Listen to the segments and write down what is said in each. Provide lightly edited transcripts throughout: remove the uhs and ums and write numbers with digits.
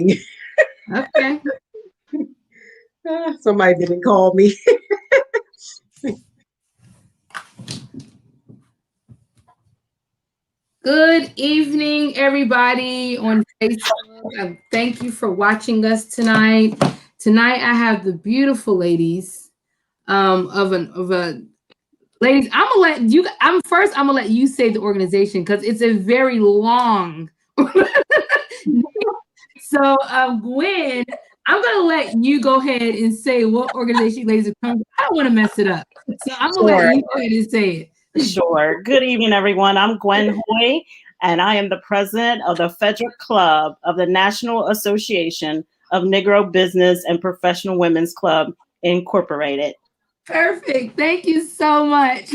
Okay. Somebody didn't call me. Good evening, everybody on Facebook. Thank you for watching us tonight. Tonight, I have the beautiful ladies of a ladies. I'm gonna let you. I'm gonna let you say the organization because it's a very long. So, Gwen, I'm gonna let you go ahead and say what organization you ladies are coming from. I don't want to mess it up, so I'm gonna let Sure, you go ahead and say it. sure. Good evening, everyone. I'm Gwen Hoy, and I am the president of the Frederick Club of the National Association of Negro Business and Professional Women's Club, Incorporated. Perfect. Thank you so much.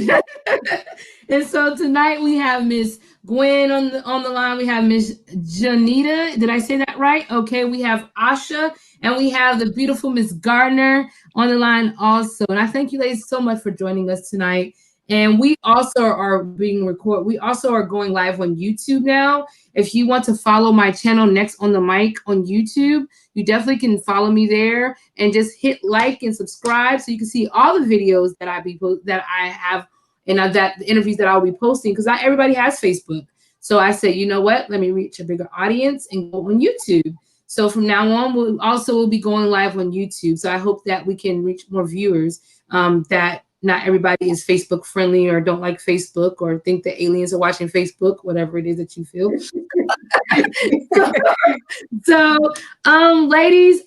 And so tonight we have Miss Gwen on the line. We have Miss Janita. Did I say that right? Okay. We have Asha, and we have the beautiful Miss Gardner on the line also. And I thank you ladies so much for joining us tonight. And we also are being recorded. We also are going live on YouTube now. If you want to follow my channel Next on the Mic on YouTube, you definitely can follow me there and just hit like and subscribe so you can see all the videos that I have and that the interviews that I'll be posting because not everybody has Facebook. So I said, you know what? Let me reach a bigger audience and go on YouTube. So from now on, we'll be going live on YouTube. So I hope that we can reach more viewers. That not everybody is Facebook friendly or don't like Facebook or think that aliens are watching Facebook, whatever it is that you feel. So, ladies,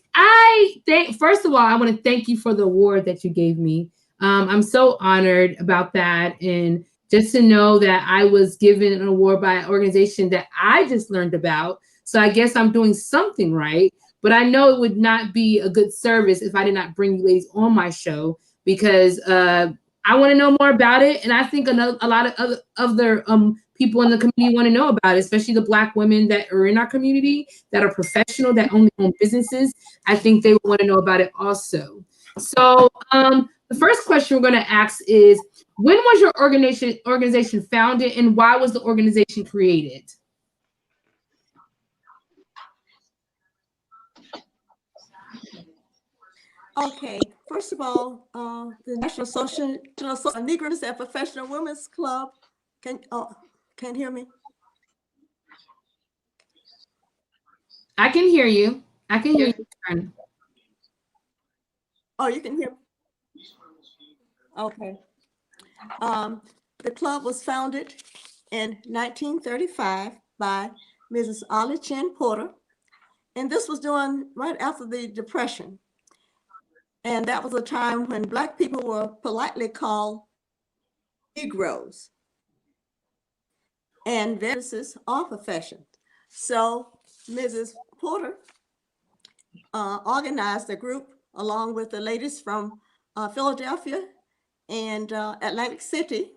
first of all, I want to thank you for the award that you gave me. I'm so honored about that. And just to know that I was given an award by an organization that I just learned about. So I guess I'm doing something right. But I know it would not be a good service if I did not bring you ladies on my show because I want to know more about it. And I think a lot of other people in the community want to know about it, especially the Black women that are in our community that are professional, that own their own businesses. I think they want to know about it also. So the first question we're going to ask is, when was your organization founded and why was the organization created? Okay, first of all, the National Association of Negroes and Professional Women's Club. Can't hear me? I can hear you. I can hear you. Oh, you can hear me? Okay. The club was founded in 1935 by Mrs. Ollie Chin Porter, and this was done right after the Depression. And that was a time when Black people were politely called Negroes and businesses are profession. So Mrs. Porter organized a group along with the ladies from Philadelphia and Atlantic City.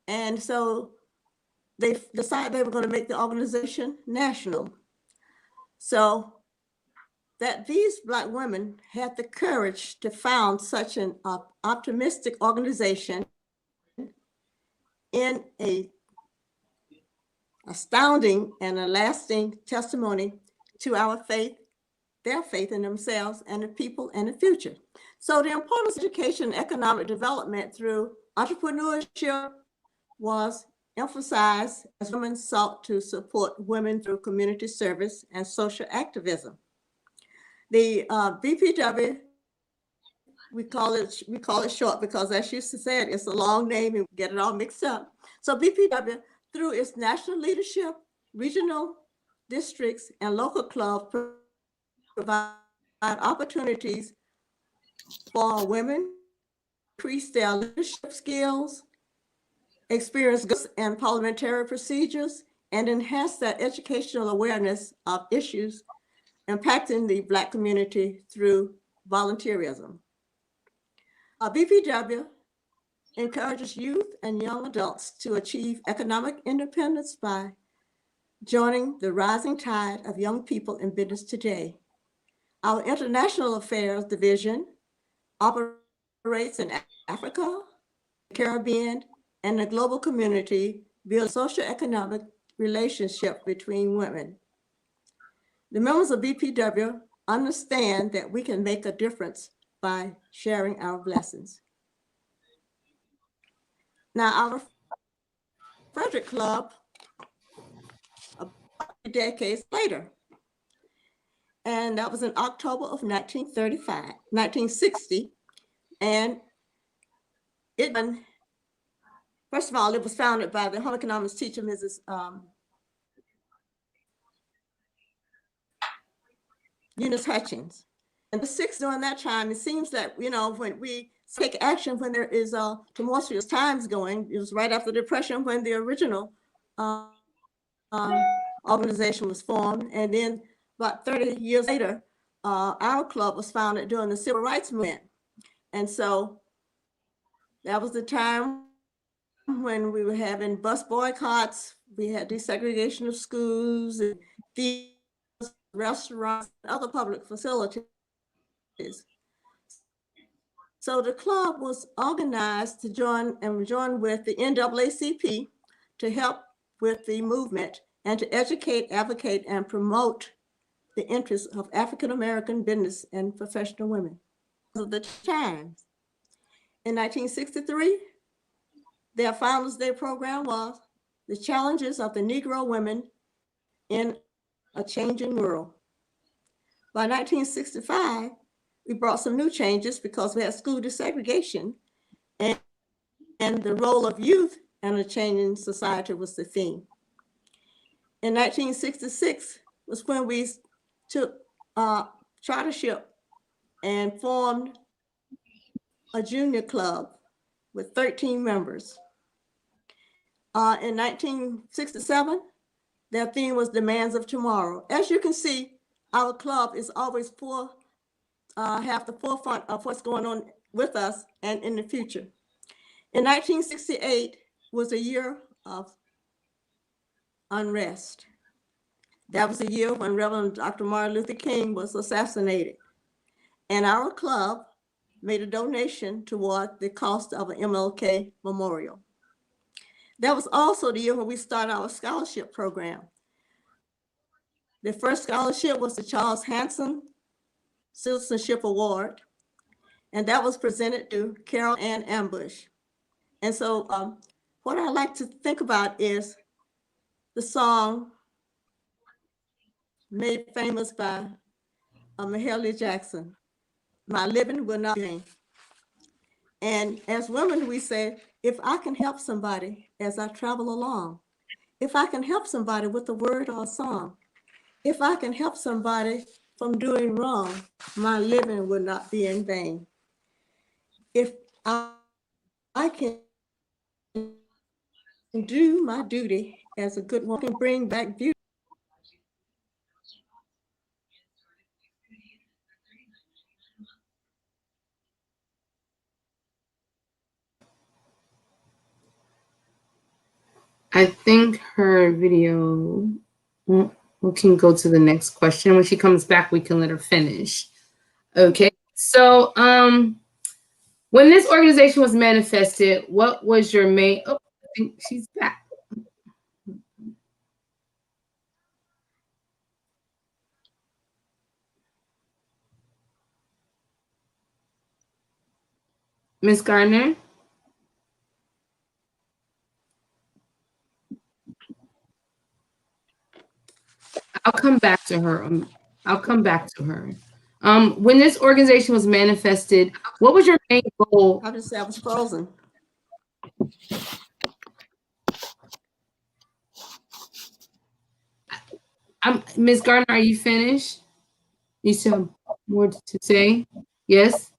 And so they decided they were going to make the organization national. So that these Black women had the courage to found such an optimistic organization in a astounding and a lasting testimony to our faith, their faith in themselves and the people and the future. So the importance of education and economic development through entrepreneurship was emphasized as women sought to support women through community service and social activism. The BPW, we call it short because, as you said, it's a long name and we get it all mixed up. So BPW, through its national leadership, regional districts, and local clubs, provide opportunities for women to increase their leadership skills, experience and parliamentary procedures, and enhance their educational awareness of issues impacting the Black community through volunteerism. BPW encourages youth and young adults to achieve economic independence by joining the rising tide of young people in business today. Our International Affairs Division operates in Africa, the Caribbean, and the global community, build social economic relationship between women. The members of BPW understand that we can make a difference by sharing our blessings. Now, our Frederick Club, about 2 decades later, and that was in October of 1960. And first of all, it was founded by the home economics teacher, Mrs. Eunice Hutchins. And the six during that time, it seems that, when we take action when there is tumultuous times going, it was right after the Depression when the original organization was formed. And then about 30 years later, our club was founded during the Civil Rights Movement. And so that was the time when we were having bus boycotts. We had desegregation of schools and theaters, restaurants, and other public facilities. So the club was organized to join with the NAACP to help with the movement and to educate, advocate, and promote the interests of African-American business and professional women. Of the times. In 1963, their Founders Day program was the challenges of the Negro women in a changing world. By 1965, we brought some new changes because we had school desegregation, and the role of youth in a changing society was the theme. In 1966 was when we took chartership and formed a junior club with 13 members. In 1967, their theme was Demands of Tomorrow. As you can see, our club is always have the forefront of what's going on with us and in the future. In 1968 was a year of unrest. That was the year when Reverend Dr. Martin Luther King was assassinated. And our club made a donation toward the cost of an MLK memorial. That was also the year when we started our scholarship program. The first scholarship was the Charles Hanson Citizenship Award, and that was presented to Carol Ann Ambush. And so what I like to think about is the song made famous by Mahalia Jackson, My Living Will Not Be in Vain. And as women, we say, if I can help somebody as I travel along, if I can help somebody with a word or a song, if I can help somebody from doing wrong, my living will not be in vain. If I can do my duty as a good woman, bring back beauty. I think her video, we can go to the next question. When she comes back, we can let her finish. Okay, so when this organization was manifested, what was your main, I think she's back. Ms. Gardner? I'll come back to her. When this organization was manifested, what was your main goal? I just say I was frozen. Ms. Gardner, are you finished? You still have more to say? Yes?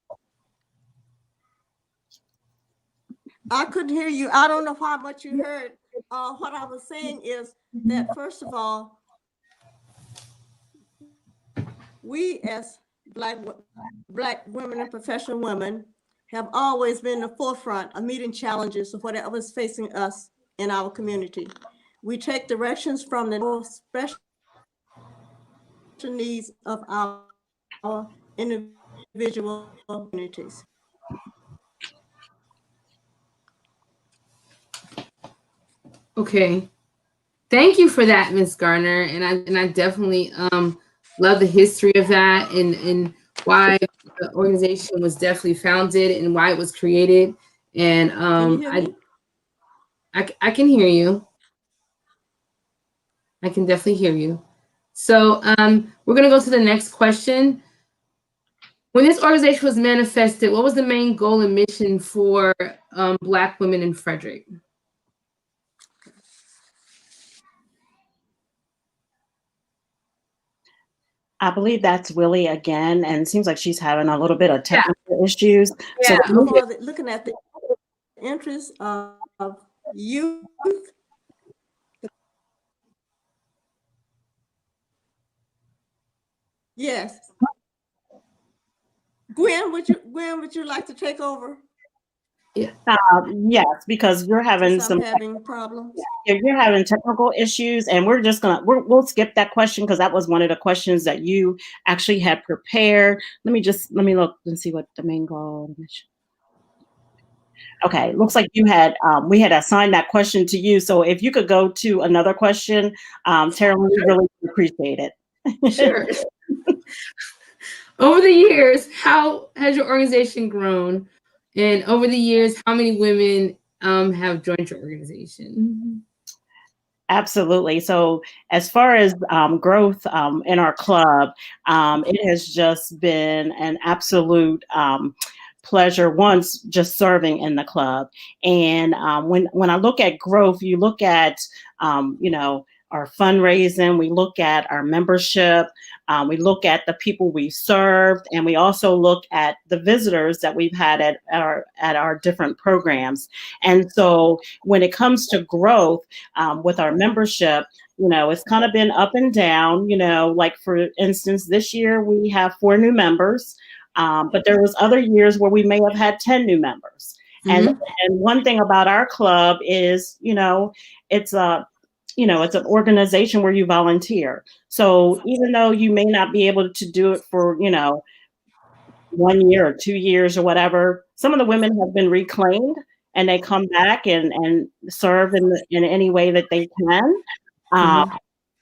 I couldn't hear you. I don't know how much you heard. What I was saying is that, first of all, we as Black women and professional women have always been in the forefront of meeting challenges of whatever is facing us in our community. We take directions from the special needs of our individual communities. Okay. Thank you for that, Ms. Gardner. And I definitely love the history of that and why the organization was definitely founded and why it was created. And Can you hear me? I can hear you. I can definitely hear you. So we're gonna go to the next question. When this organization was manifested, what was the main goal and mission for Black women in Frederick? I believe that's Willie again, and it seems like she's having a little bit of Yeah. technical issues. Yeah. So Looking at the interests of youth. Yes. Gwen, would you like to take over? yes, because you're having Since I'm some having problems. you're having technical issues, and we'll skip that question because that was one of the questions that you actually had prepared. Let me look and see what the main goal. Okay, looks like you had we had assigned that question to you. So if you could go to another question, Tara, we really appreciate it. Sure. Over the years, how has your organization grown? And over the years, how many women have joined your organization? Absolutely. So as far as growth in our club, it has just been an absolute pleasure once just serving in the club. And when I look at growth, you look at our fundraising, we look at our membership, we look at the people we served, and we also look at the visitors that we've had at our different programs. And so when it comes to growth with our membership, it's kind of been up and down. Like for instance, this year we have 4 new members. But there was other years where we may have had 10 new members. And one thing about our club is, it's it's an organization where you volunteer. So even though you may not be able to do it for, 1 year or 2 years or whatever, some of the women have been reclaimed and they come back and serve in any way that they can.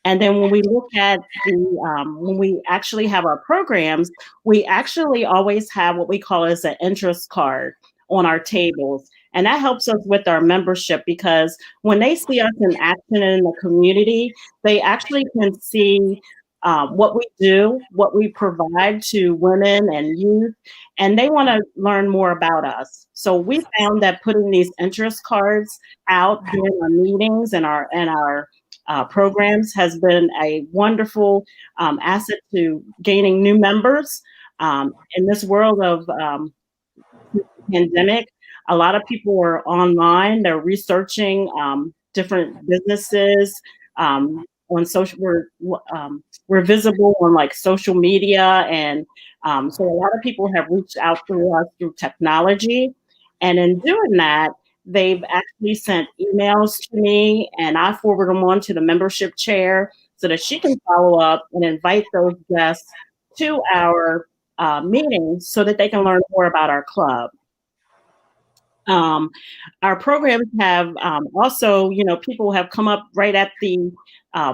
And then when we look at when we actually have our programs, we actually always have what we call as an interest card on our tables. And that helps us with our membership because when they see us in action in the community, they actually can see what we do, what we provide to women and youth, and they want to learn more about us. So we found that putting these interest cards out during our meetings and our programs has been a wonderful asset to gaining new members. In this world of pandemic, a lot of people are online. They're researching different businesses on social. We're visible on like social media, and so a lot of people have reached out through us through technology. And in doing that, they've actually sent emails to me, and I forward them on to the membership chair so that she can follow up and invite those guests to our meetings so that they can learn more about our club. Our programs have also, people have come up right at the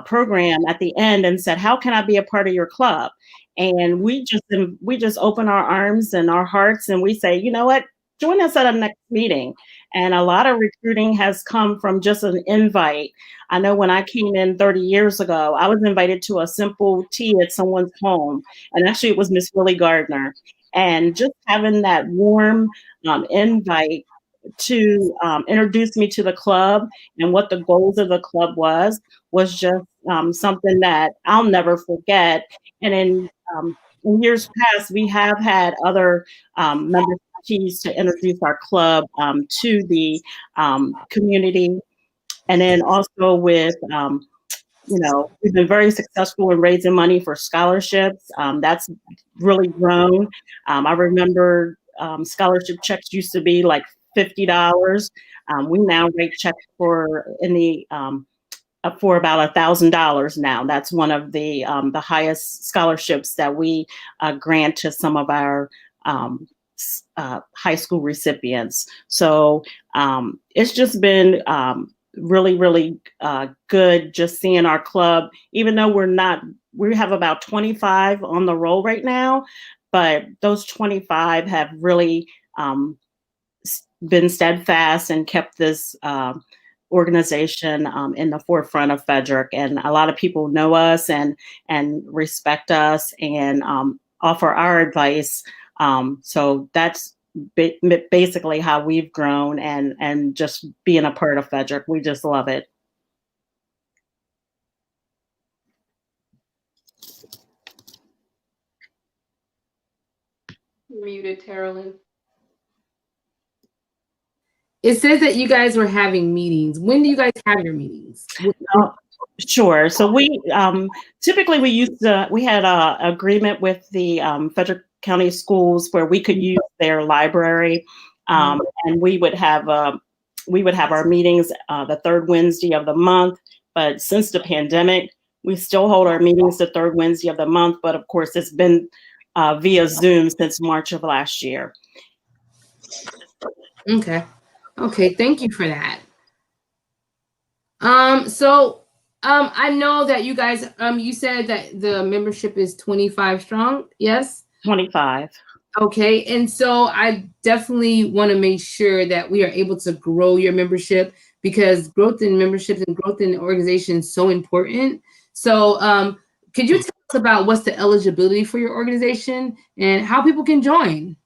program at the end and said, "How can I be a part of your club?" And we just open our arms and our hearts and we say, "You know what? Join us at our next meeting." And a lot of recruiting has come from just an invite. I know when I came in 30 years ago, I was invited to a simple tea at someone's home, and actually it was Miss Willie Gardner. And just having that warm invite to introduce me to the club and what the goals of the club was just something that I'll never forget. And in years past, we have had other members to introduce our club to the community. And then also with we've been very successful in raising money for scholarships. That's really grown. I remember scholarship checks used to be like $50. We now write checks for for about $1,000 now. That's one of the highest scholarships that we grant to some of our high school recipients. So it's just been really, really good just seeing our club, even though we have about 25 on the roll right now, but those 25 have really been steadfast and kept this organization in the forefront of Frederick. And a lot of people know us and respect us and offer our advice. So that's basically how we've grown and just being a part of Frederick. We just love it. Muted, Carolyn. It says that you guys were having meetings. When do you guys have your meetings? Sure. So we typically we had an agreement with the Frederick County Schools where we could use their library, and we would have our meetings the third Wednesday of the month. But since the pandemic, we still hold our meetings the third Wednesday of the month. But of course, it's been via Zoom since March of last year. Okay. Okay. Thank you for that. So I know that you guys, you said that the membership is 25 strong. Yes. 25. Okay. And so I definitely want to make sure that we are able to grow your membership, because growth in memberships and growth in the organization is so important. So could you tell us about what's the eligibility for your organization and how people can join?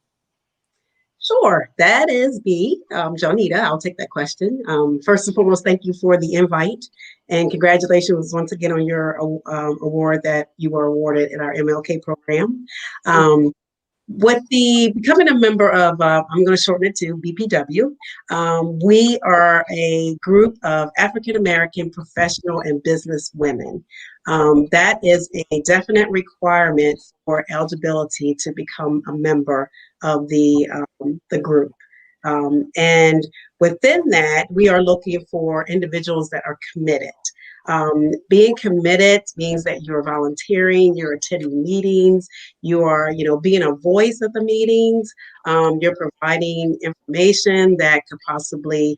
Sure, that is B. Jonita, I'll take that question. First and foremost, thank you for the invite, and congratulations once again on your award that you were awarded in our MLK program. With the becoming a member of, I'm going to shorten it to BPW, we are a group of African American professional and business women. That is a definite requirement for eligibility to become a member of the group. And within that, we are looking for individuals that are committed. Being committed means that you're volunteering, you're attending meetings, you are, being a voice at the meetings, you're providing information that could possibly,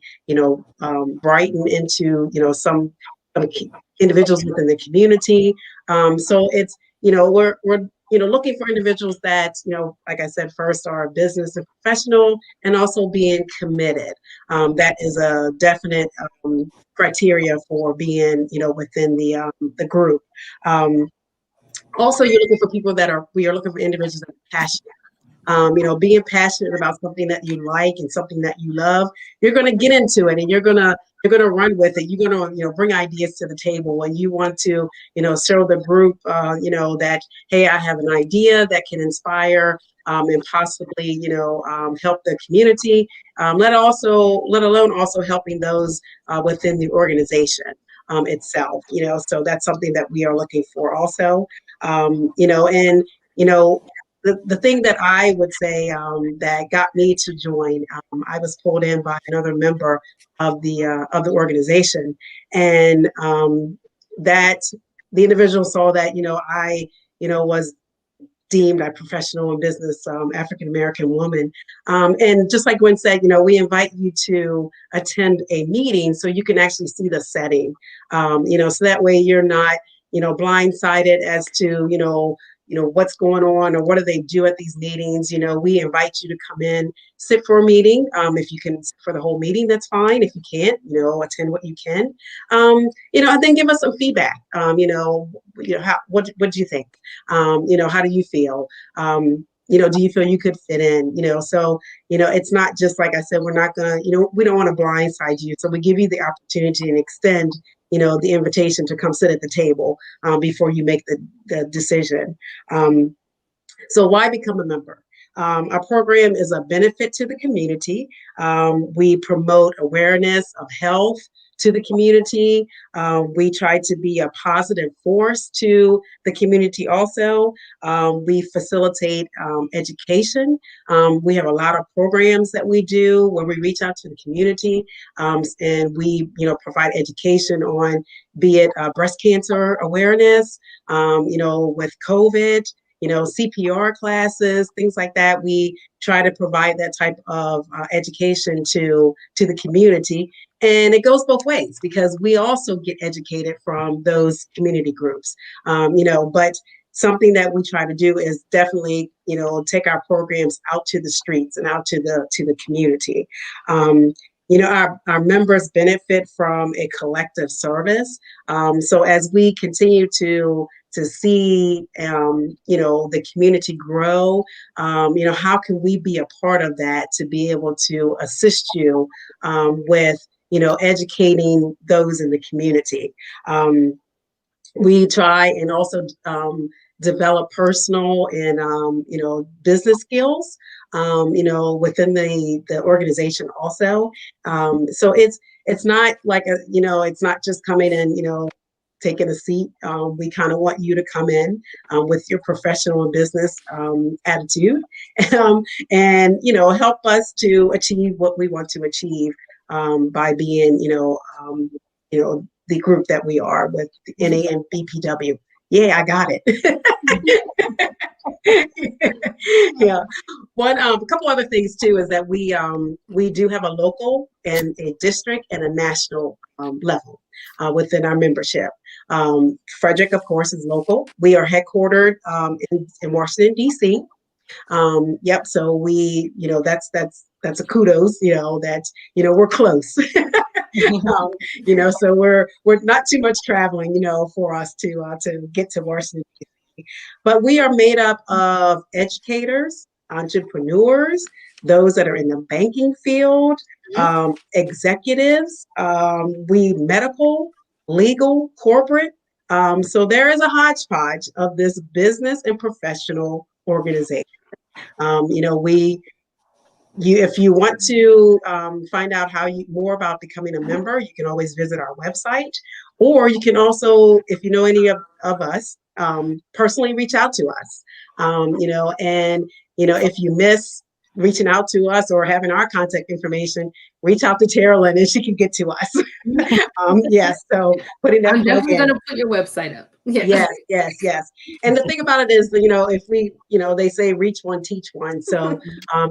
brighten into, some individuals within the community. So it's, we're looking for individuals that, like I said, first are business and professional, and also being committed. That is a definite criteria for being, within the group. Also, you're looking for people we are looking for individuals that are passionate. Being passionate about something that you like and something that you love, you're going to get into it and you're going to run with it. You're going to, bring ideas to the table, and you want to, show the group, that, hey, I have an idea that can inspire and possibly, help the community, let alone also helping those within the organization itself, so that's something that we are looking for also, the thing that I would say that got me to join, I was pulled in by another member of the organization, and that the individual saw that I was deemed a professional and business African American woman, and just like Gwen said, we invite you to attend a meeting so you can actually see the setting, so that way you're not blindsided as to what's going on or what do they do at these meetings. We invite you to come in, sit for a meeting. If you can sit for the whole meeting, that's fine. If you can't, attend what you can, and then give us some feedback. What do you think? How do you feel? Do you feel you could fit in? So, it's not just, like I said, we're not gonna, we don't want to blindside you. So we give you the opportunity and extend the invitation to come sit at the table before you make the decision. So why become a member? Our program is a benefit to the community. We promote awareness of health to the community. We try to be a positive force to the community also. We facilitate education. We have a lot of programs that we do where we reach out to the community, and we provide education on, be it breast cancer awareness, with COVID, CPR classes, things like that. We try to provide that type of education to the community. And it goes both ways because we also get educated from those community groups, but something that we try to do is definitely, take our programs out to the streets and out to the community. Our members benefit from a collective service. So as we continue to see, the community grow, how can we be a part of that to be able to assist you with, educating those in the community. We try and also develop personal and business skills within the organization also. So it's not like it's not just coming in taking a seat. We kind of want you to come in with your professional and business attitude and help us to achieve what we want to achieve by being the group that we are with NA and BPW. Yeah, I got it. Yeah. A couple other things too is that we do have a local and a district and a national level within our membership. Frederick, of course, is local. We are headquartered in Washington, D.C. Yep. So we, that's a kudos, that, we're close. So we're not too much traveling, for us to get to Washington. But we are made up of educators, entrepreneurs, those that are in the banking field, executives, we medical, legal, corporate. So there is a hodgepodge of this business and professional organization. If you want to find out more about becoming a member, you can always visit our website, or you can also, if you know any of us, personally reach out to us. If you miss reaching out to us or having our contact information, reach out to Terrell and she can get to us. Yes, so putting that. I'm definitely going to put your website up. Yes. And the thing about it is, if we, they say reach one, teach one. So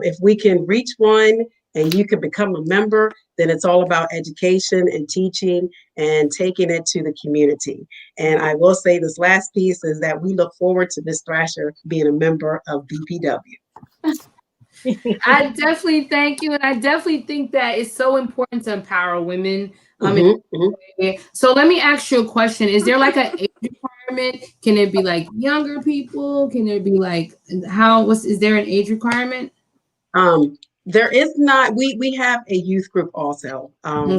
if we can reach one and you can become a member, then it's all about education and teaching and taking it to the community. And I will say this last piece is that we look forward to Ms. Thrasher being a member of BPW. I definitely thank you. And I definitely think that it's so important to empower women. So let me ask you a question. Is there like an age requirement? Can it be like younger people? Can there be like, is there an age requirement? There is not. We have a youth group also,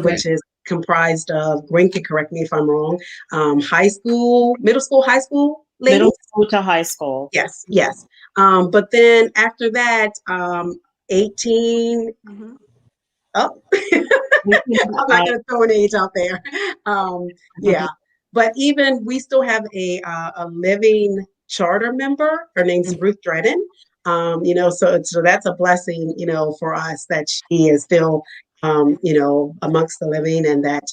which is comprised of, Gwen can correct me if I'm wrong, high school, middle school, high school ladies? Middle school to high school. Yes. But then after that, 18 up. I'm not going to throw an age out there. Yeah. But even we still have a living charter member. Her name's Ruth Dredden. So that's a blessing, for us that she is still, amongst the living, and that,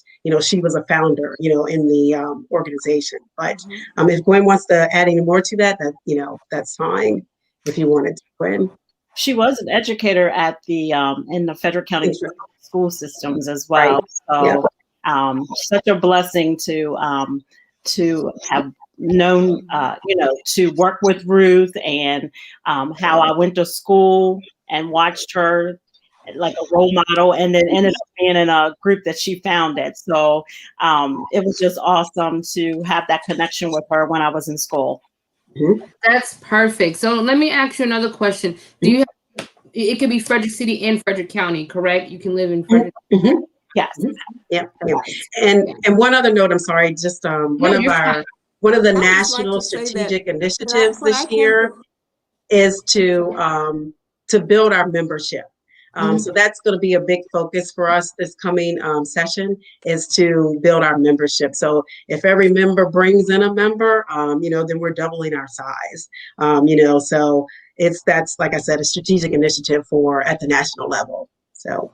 she was a founder, in the organization. But if Gwen wants to add any more to that, that's fine. If you wanted to, Gwen. She was an educator at the in the Frederick County school systems as well. Right. So such a blessing to have known, to work with Ruth, and how I went to school and watched her like a role model, and then ended up being in a group that she founded. So it was just awesome to have that connection with her when I was in school. That's perfect. So let me ask you another question. Do you have, it could be Frederick City and Frederick County, correct? You can live in Frederick. Yes. Yeah. And one other note, I'm sorry, just one of the national strategic initiatives this year is to build our membership. So that's going to be a big focus for us this coming session, is to build our membership. So if every member brings in a member, then we're doubling our size. So that's, like I said, a strategic initiative at the national level. So.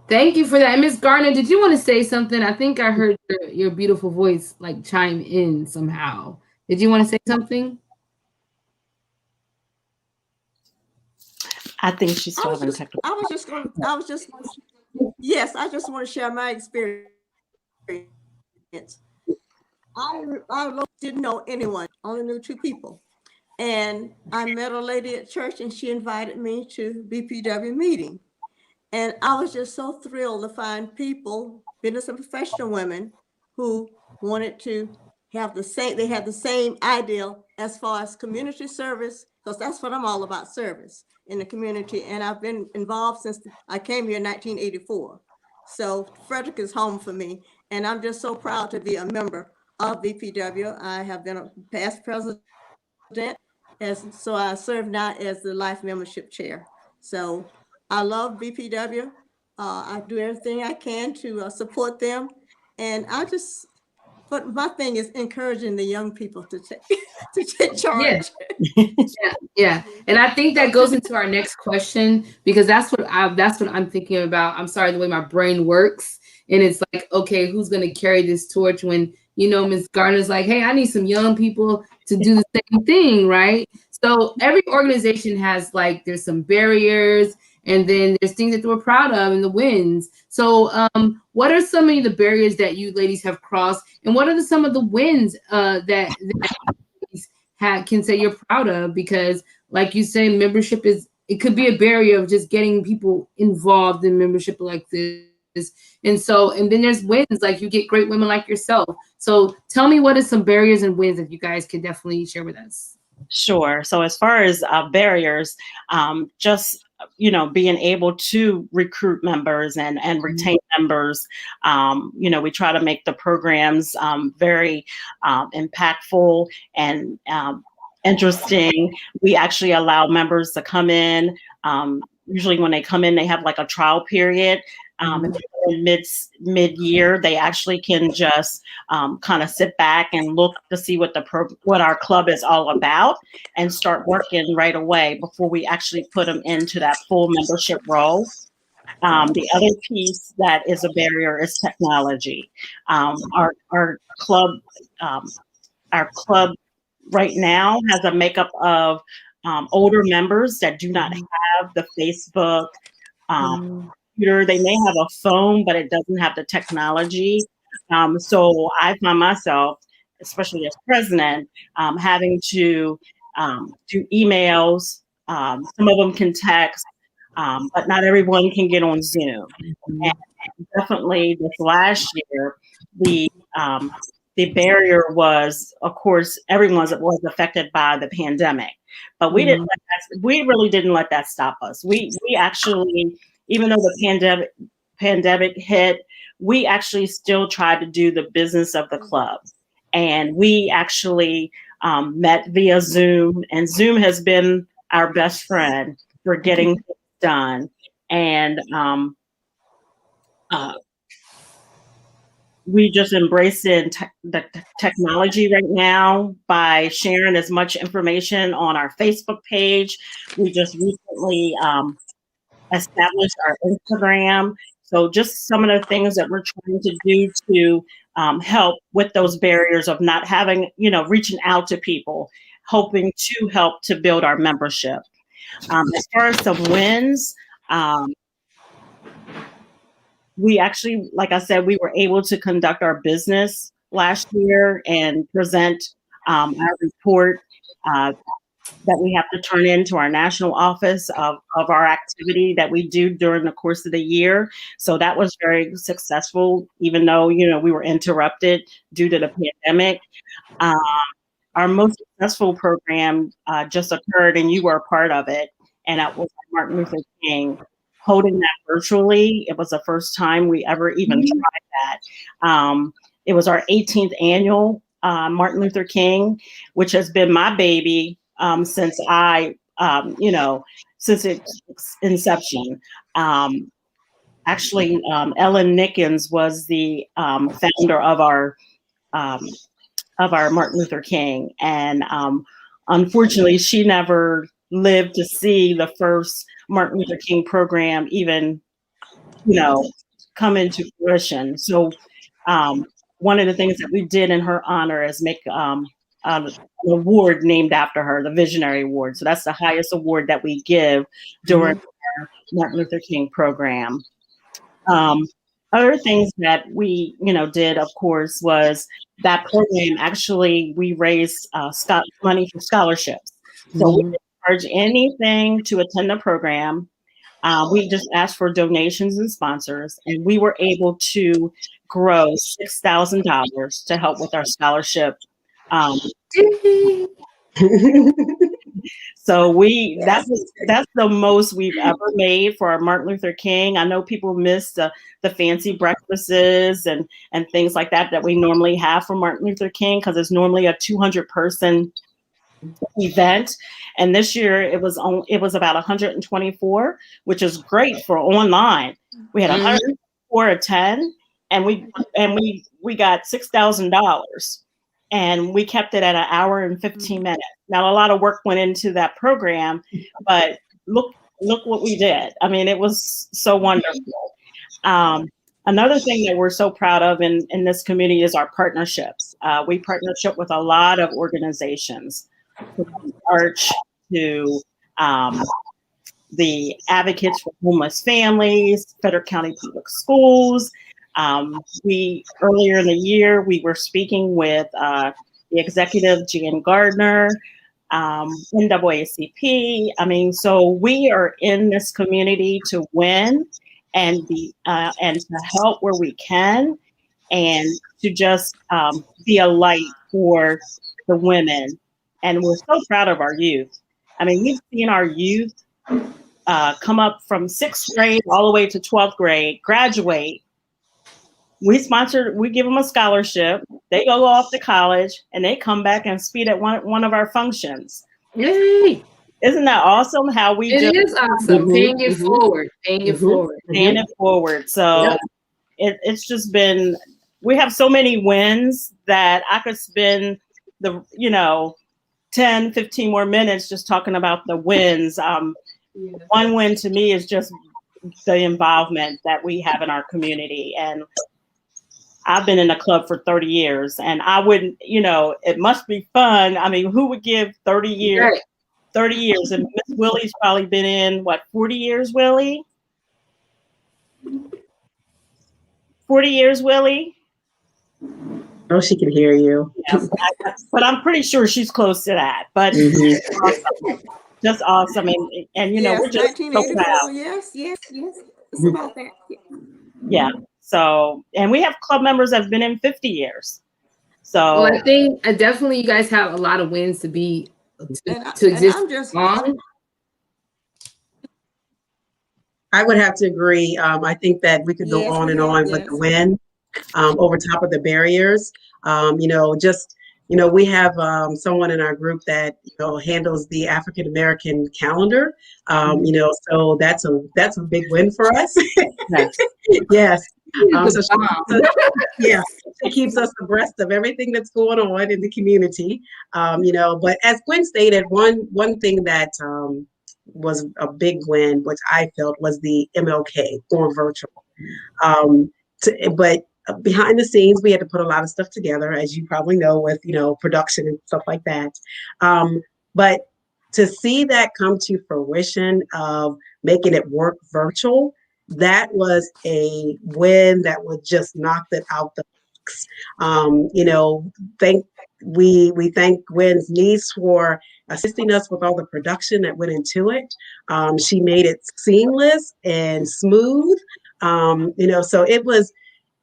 Thank you for that. And Ms. Garner, did you want to say something? I think I heard your beautiful voice like chime in somehow. Did you want to say something? I think she's still having technical. Yes, I just want to share my experience. I didn't know anyone, only knew 2 people. And I met a lady at church and she invited me to BPW meeting. And I was just so thrilled to find people, business and professional women, who wanted to have they had the same ideal as far as community service, because that's what I'm all about, service in the community. And I've been involved since I came here in 1984. So Frederick is home for me. And I'm just so proud to be a member of BPW. I have been a past president, so I serve now as the life membership chair. So I love BPW. I do everything I can to support them. And but my thing is encouraging the young people to take charge. Yeah. And I think that goes into our next question, because that's what I'm thinking about. I'm sorry, the way my brain works. And it's like, okay, who's going to carry this torch when, Ms. Gardner's like, hey, I need some young people to do the same thing, right? So every organization has there's some barriers, and then there's things that we're proud of and the wins. So what are some of the barriers that you ladies have crossed, and what are some of the wins that can say you're proud of? Because like you say, membership it could be a barrier of just getting people involved in membership like this. And then there's wins, like you get great women like yourself. So tell me, what are some barriers and wins that you guys could definitely share with us? Sure. So as far as barriers, just being able to recruit members and retain members, we try to make the programs very impactful and interesting. We actually allow members to come in. Usually when they come in, they have a trial period. Mid-year, they actually can just kind of sit back and look to see what our club is all about, and start working right away before we actually put them into that full membership role. The other piece that is a barrier is technology. Our club right now has a makeup of older members that do not have the Facebook. They may have a phone, but it doesn't have the technology. So I find myself, especially as president, having to do emails. Some of them can text, but not everyone can get on Zoom. And definitely this last year, the barrier was, of course, everyone was affected by the pandemic, but we really didn't let that stop us. We actually, even though the pandemic hit, we actually still tried to do the business of the club. And we actually met via Zoom, and Zoom has been our best friend for getting things done. And we just embracing the technology right now by sharing as much information on our Facebook page. We just recently established our Instagram. So just some of the things that we're trying to do to help with those barriers of not having, reaching out to people, hoping to help to build our membership. As far as some wins, we actually, like I said, we were able to conduct our business last year and present our report that we have to turn into our national office of our activity that we do during the course of the year. So that was very successful, even though, we were interrupted due to the pandemic. Our most successful program just occurred, and you were a part of it, and that was Martin Luther King. Holding that virtually, it was the first time we ever even tried that. It was our 18th annual Martin Luther King, which has been my baby since since its inception. Actually, Ellen Nickens was the founder of our Martin Luther King, and unfortunately, she never lived to see the first Martin Luther King program even, come into fruition. So one of the things that we did in her honor is make an award named after her, the Visionary Award. So that's the highest award that we give during our Martin Luther King program. Other things that we, did, of course, was that program. Actually, we raised money for scholarships. So we didn't charge anything to attend the program. We just asked for donations and sponsors, and we were able to grow $6,000 to help with our scholarship. So that's the most we've ever made for our Martin Luther King. I know people miss the fancy breakfasts and things like that we normally have for Martin Luther King, because it's normally a 200-person event. And this year it was about 124, which is great for online. We had 104 attend, and we got $6,000. And we kept it at an hour and 15 minutes. Now, a lot of work went into that program, but look what we did. I mean, it was so wonderful. Another thing that we're so proud of in this community is our partnerships. We partnership with a lot of organizations, from Arch to the Advocates for Homeless Families, Frederick County Public Schools. Earlier in the year, we were speaking with the executive, Jan Gardner, NAACP. I mean, so we are in this community to win and to help where we can, and to just be a light for the women. And we're so proud of our youth. I mean, we've seen our youth come up from 6th grade all the way to 12th grade, graduate. We give them a scholarship. They go off to college, and they come back and speak at one of our functions. Yay! Isn't that awesome? How we It is awesome. Paying it forward. Paying it forward. So it's just been, we have so many wins that I could spend 10, 15 more minutes just talking about the wins. One win to me is just the involvement that we have in our community. And I've been in a club for 30 years, and I wouldn't, it must be fun. I mean, who would give 30 years? Right. 30 years. And Miss Willie's probably been in, 40 years, Willie? 40 years, Willie? Oh, she can hear you. Yes, but I'm pretty sure she's close to that. But awesome. Just awesome. And yes, we're just so proud. Yes. It's about that. Yeah. So, and we have club members that have been in 50 years. So, well, I think definitely you guys have a lot of wins to exist on. I would have to agree. I think that we could go on and on with the win, over top of the barriers. We have someone in our group that handles the African American calendar. So that's a big win for us. Yes. It keeps us abreast of everything that's going on in the community. But as Gwen stated, one thing that was a big win, which I felt, was the MLK going virtual. But behind the scenes, we had to put a lot of stuff together, as you probably know, with production and stuff like that. But to see that come to fruition of making it work virtual, that was a win that would just knock it out the box. We thank Gwen's niece for assisting us with all the production that went into it. She made it seamless and smooth. So it was,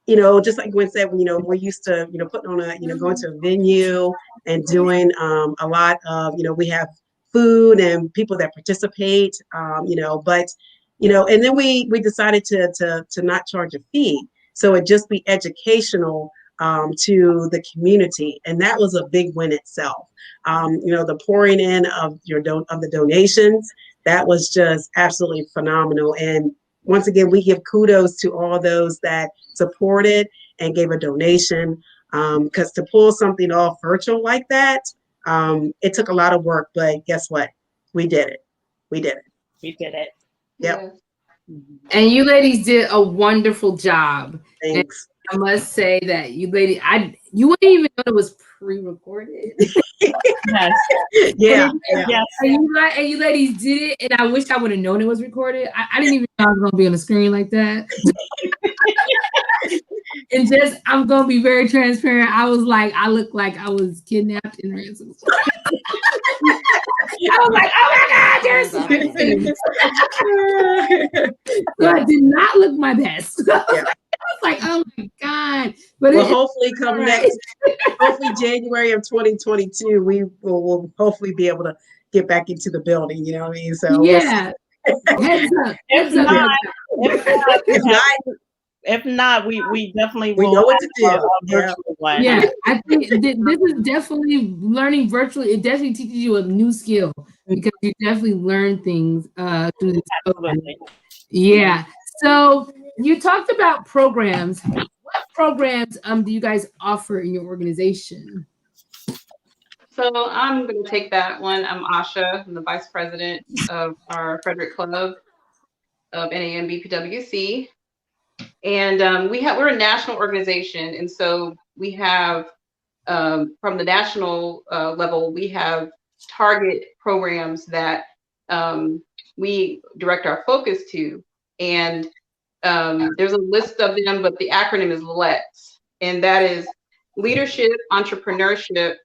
just like Gwen said, we're used to, putting on going to a venue and doing a lot of, we have food and people that participate, and then we decided to not charge a fee. So it just be educational to the community. And that was a big win itself. The pouring in of the donations, that was just absolutely phenomenal. And once again, we give kudos to all those that supported and gave a donation, because to pull something off virtual like that, it took a lot of work, but guess what? We did it. Yep. And you ladies did a wonderful job. Thanks. I must say that you lady, you wouldn't even know it was pre-recorded. Yes. Yeah. Yes. And you ladies did it, and I wish I would have known it was recorded. I didn't even know I was gonna be on the screen like that. And just, I'm gonna be very transparent. I was like, I looked like I was kidnapped and ransomed. I was like, oh my God, there's so I did not look my best. I was like, oh my God. But well, hopefully hopefully January of 2022, we will hopefully be able to get back into the building, you know what I mean? So yeah. Heads up. If not, we definitely will. We know what to do. Virtual one. Yeah, I think this is definitely learning virtually. It definitely teaches you a new skill because you definitely learn things through this program. Yeah. So you talked about programs. What programs do you guys offer in your organization? So I'm going to take that one. I'm Asha. I'm the vice president of our Frederick Club of NAMBPWC. And we're a national organization. And so we have, from the national level, we have target programs that we direct our focus to. And there's a list of them, but the acronym is LETS. And that is leadership, entrepreneurship,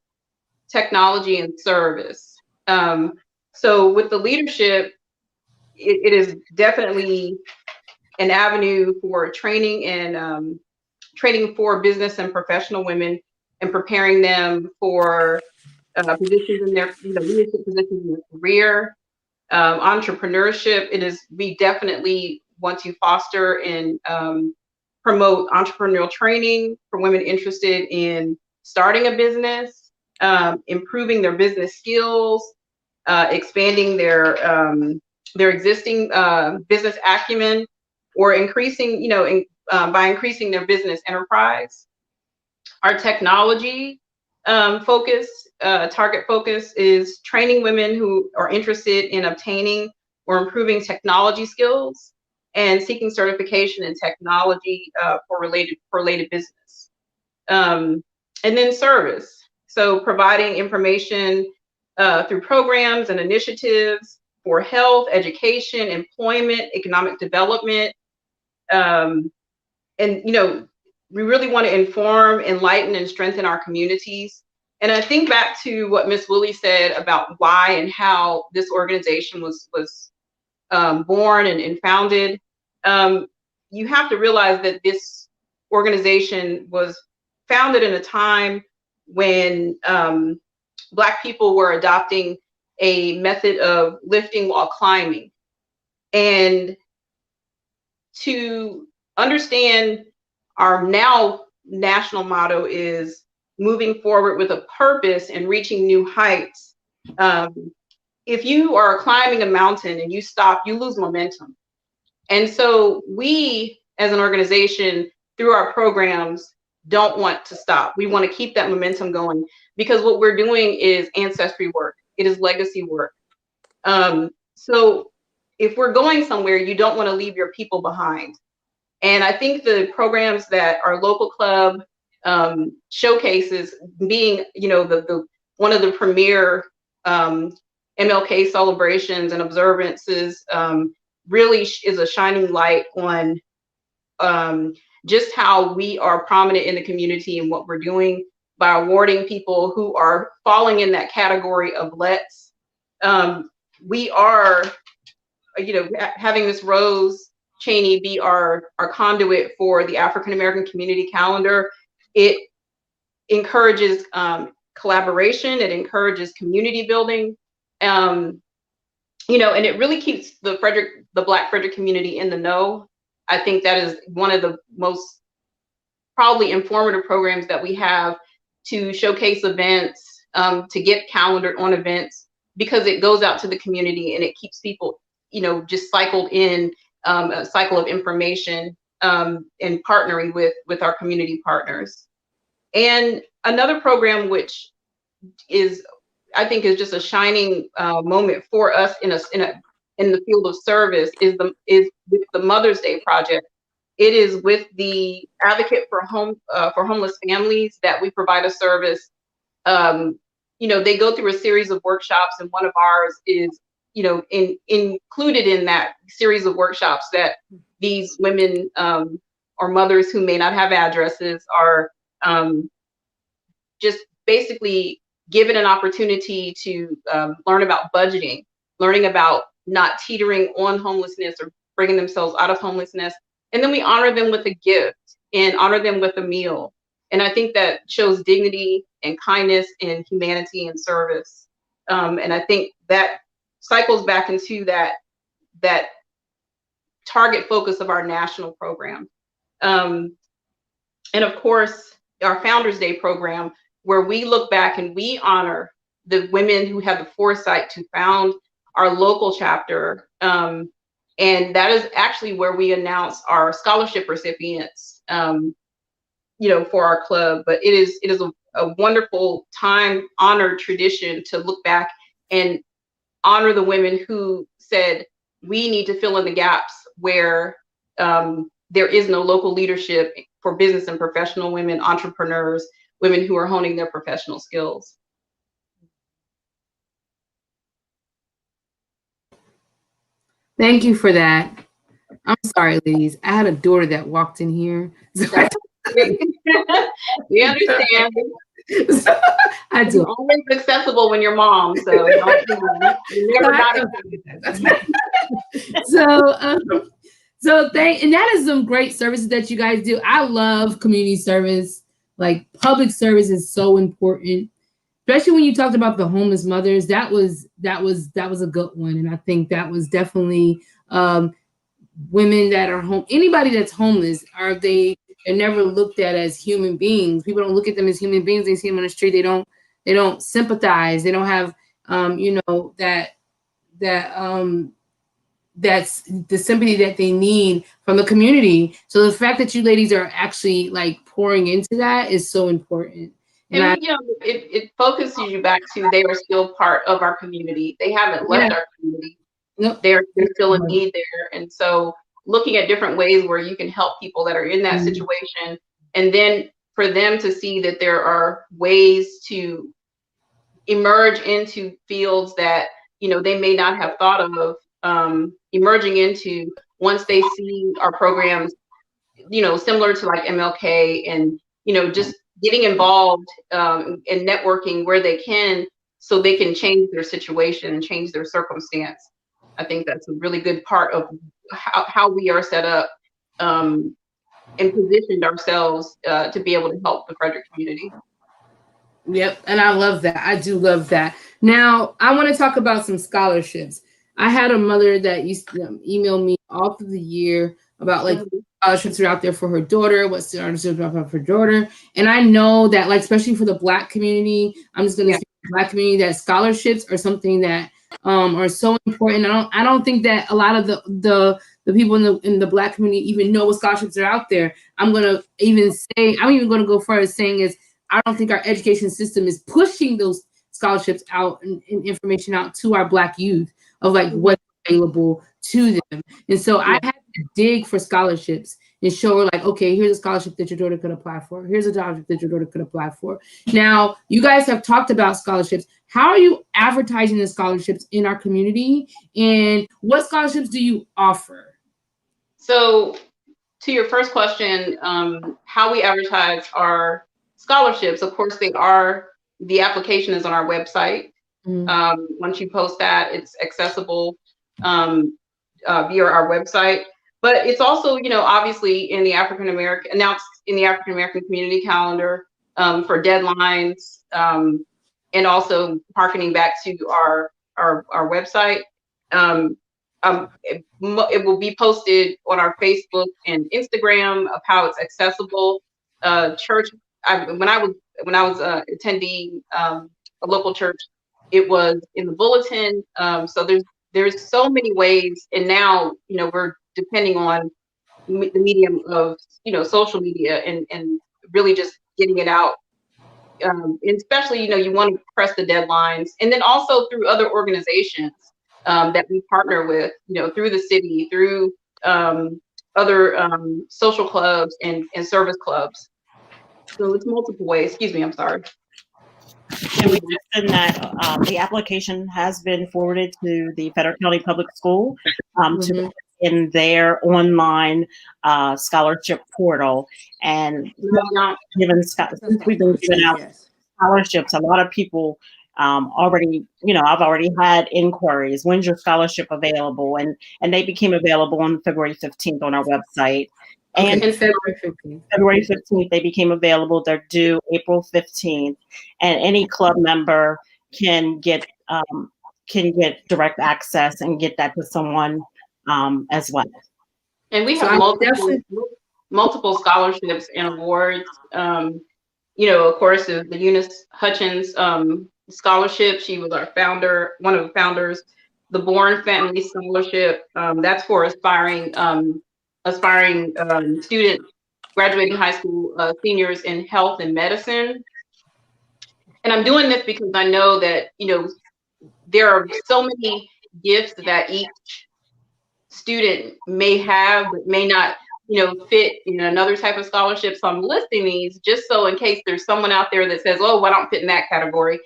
technology, and service. So with the leadership, it is definitely an avenue for training and training for business and professional women and preparing them for positions in their leadership positions in their career. Entrepreneurship, we definitely want to foster and promote entrepreneurial training for women interested in starting a business, improving their business skills, expanding their existing business acumen, or increasing, by increasing their business enterprise. Our technology target focus is training women who are interested in obtaining or improving technology skills and seeking certification in technology for related business. And then service. So providing information through programs and initiatives for health, education, employment, economic development. And we really want to inform, enlighten, and strengthen our communities. And I think back to what Ms. Willie said about why and how this organization was born and founded. You have to realize that this organization was founded in a time when Black people were adopting a method of lifting while climbing. And to understand, our now national motto is moving forward with a purpose and reaching new heights. If you are climbing a mountain and you stop, you lose momentum. And so we, as an organization, through our programs, don't want to stop. We want to keep that momentum going, because what we're doing is ancestry work. It is legacy work. So if we're going somewhere, you don't want to leave your people behind. And I think the programs that our local club showcases, being, the one of the premier MLK celebrations and observances, really is a shining light on just how we are prominent in the community and what we're doing by awarding people who are falling in that category of LETS. We are, having Ms. Rose Cheney be our conduit for the African American Community Calendar. It encourages collaboration. It encourages community building. And it really keeps the Black Frederick community in the know. I think that is one of the most probably informative programs that we have to showcase events, to get calendared on events, because it goes out to the community and it keeps people, just cycled in a cycle of information and partnering with our community partners. And another program which is, I think, is just a shining moment for us in the field of service is with the Mother's Day Project it is with the Advocate for Homeless Families that we provide a service. They go through a series of workshops, and one of ours is, included in that series of workshops that these women or mothers who may not have addresses are just basically given an opportunity to learn about budgeting, learning about not teetering on homelessness or bringing themselves out of homelessness. And then we honor them with a gift and honor them with a meal. And I think that shows dignity and kindness and humanity and service. And I think that cycles back into that target focus of our national program. And of course, our Founders Day program, where we look back and we honor the women who had the foresight to found our local chapter. And that is actually where we announce our scholarship recipients, for our club. But it is a wonderful time-honored tradition to look back and honor the women who said, we need to fill in the gaps where there is no local leadership for business and professional women, entrepreneurs, women who are honing their professional skills. Thank you for that. I'm sorry, ladies. I had a daughter that walked in here. We understand. I do. You're always accessible when you're mom, so you're never not and that is some great services that you guys do. I love community service. Like, public service is so important, especially when you talked about the homeless mothers. That was a good one, and I think that was definitely women that are home. Anybody that's homeless, they're never looked at as human beings. People don't look at them as human beings. They see them on the street. They don't sympathize. They don't have that's the sympathy that they need from the community. So the fact that you ladies are actually like pouring into that is so important. And it focuses you back to they are still part of our community. They haven't left our community. Nope. They're still in need there. And so looking at different ways where you can help people that are in that situation, and then for them to see that there are ways to emerge into fields that they may not have thought of emerging into once they see our programs, similar to like MLK, and just getting involved and networking where they can, so they can change their situation and change their circumstance. I think that's a really good part of how we are set up and positioned ourselves to be able to help the Frederick community. Yep, and I love that. I do love that. Now, I want to talk about some scholarships. I had a mother that used to email me all through the year about like scholarships are out there for her daughter, what's the scholarships about for her daughter. And I know that, like, especially for the Black community, I'm just going to say Black community, that scholarships are something that are so important. I don't think that a lot of the people in the Black community even know what scholarships are out there. I'm even going to go far as saying is, I don't think our education system is pushing those scholarships out and information out to our Black youth of like what's available to them. And so I had to dig for scholarships and show her like, okay, here's a scholarship that your daughter could apply for. Here's a scholarship that your daughter could apply for. Now, you guys have talked about scholarships. How are you advertising the scholarships in our community? And what scholarships do you offer? So to your first question, how we advertise our scholarships, of course, the application is on our website. Once you post that, it's accessible via our website. But it's also, obviously announced in the African American community calendar for deadlines, and also harkening back to our website. It will be posted on our Facebook and Instagram of how it's accessible. Church. When I was attending a local church, it was in the bulletin. So there's so many ways, and now we're depending on the medium of social media and really just getting it out. And especially you want to press the deadlines, and then also through other organizations that we partner with, through the city, through other social clubs and service clubs. So it's multiple ways. Excuse me, I'm sorry. And we mentioned that the application has been forwarded to the Frederick County Public School to in their online scholarship portal. And given since we've been giving out scholarships, a lot of people already, I've already had inquiries. When's your scholarship available? And they became available on February 15th on our website. And February 15th, they became available. They're due April 15th, and any club member can get direct access and get that to someone as well. And we have multiple scholarships and awards. Of course, the Eunice Hutchins scholarship. She was our founder, one of the founders. The Bourne Family Scholarship. That's for aspiring students graduating high school, seniors in health and medicine. And I'm doing this because I know that, there are so many gifts that each student may have, but may not, fit in another type of scholarship. So I'm listing these just so in case there's someone out there that says, oh, well, I don't fit in that category.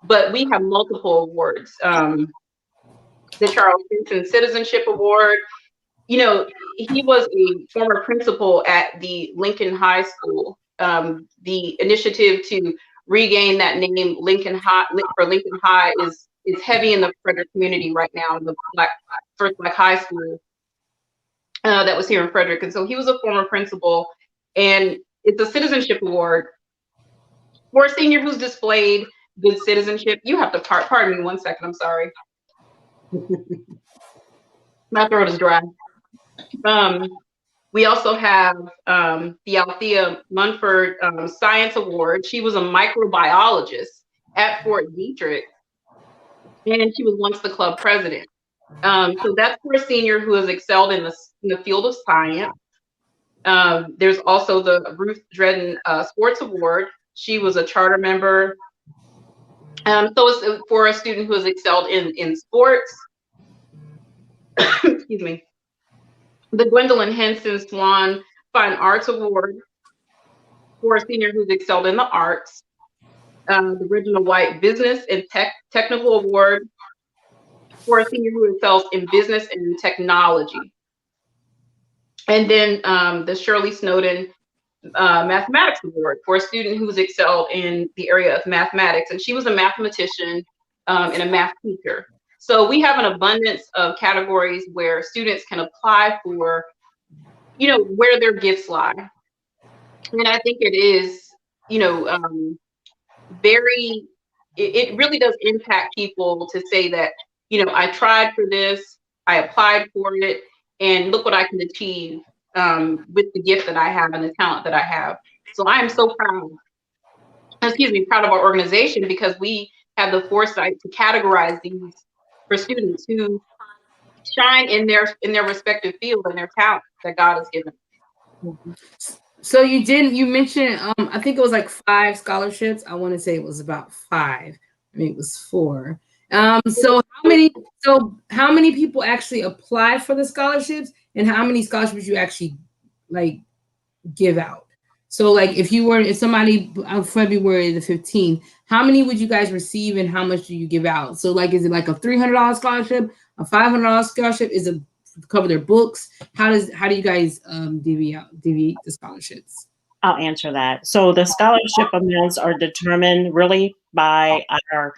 But we have multiple awards. The Charles Benson Citizenship Award. He was a former principal at the Lincoln High School. The initiative to regain that name, Lincoln High, is heavy in the Frederick community right now. The first Black high school that was here in Frederick, and so he was a former principal. And it's a citizenship award for a senior who's displayed good citizenship. You have to pardon me 1 second. I'm sorry. My throat is dry. We also have the Althea Munford Science Award. She was a microbiologist at Fort Detrick, and she was once the club president. So that's for a senior who has excelled in the field of science. There's also the Ruth Dredden Sports Award. She was a charter member. So it's for a student who has excelled in sports. Excuse me. The Gwendolyn Henson Swan Fine Arts Award for a senior who's excelled in the arts. The Reginald White Business and Technical Award for a senior who excels in business and technology. And then the Shirley Snowden Mathematics Award for a student who's excelled in the area of mathematics. And she was a mathematician and a math teacher. So we have an abundance of categories where students can apply for, where their gifts lie. And I think it is, it really does impact people to say that, I tried for this, I applied for it, and look what I can achieve with the gift that I have and the talent that I have. So I am so proud of our organization, because we have the foresight to categorize these for students who shine in their respective field and their talent that God has given. So you mentioned, I think it was like 5 scholarships. I want to say it was about 5. I mean, it was 4. So how many people actually apply for the scholarships, and how many scholarships you actually give out? So if somebody on February the 15th, how many would you guys receive, and how much do you give out? So is it like a $300 scholarship, a $500 scholarship? Is it cover their books? How do you guys deviate the scholarships? I'll answer that. So the scholarship amounts are determined really by our,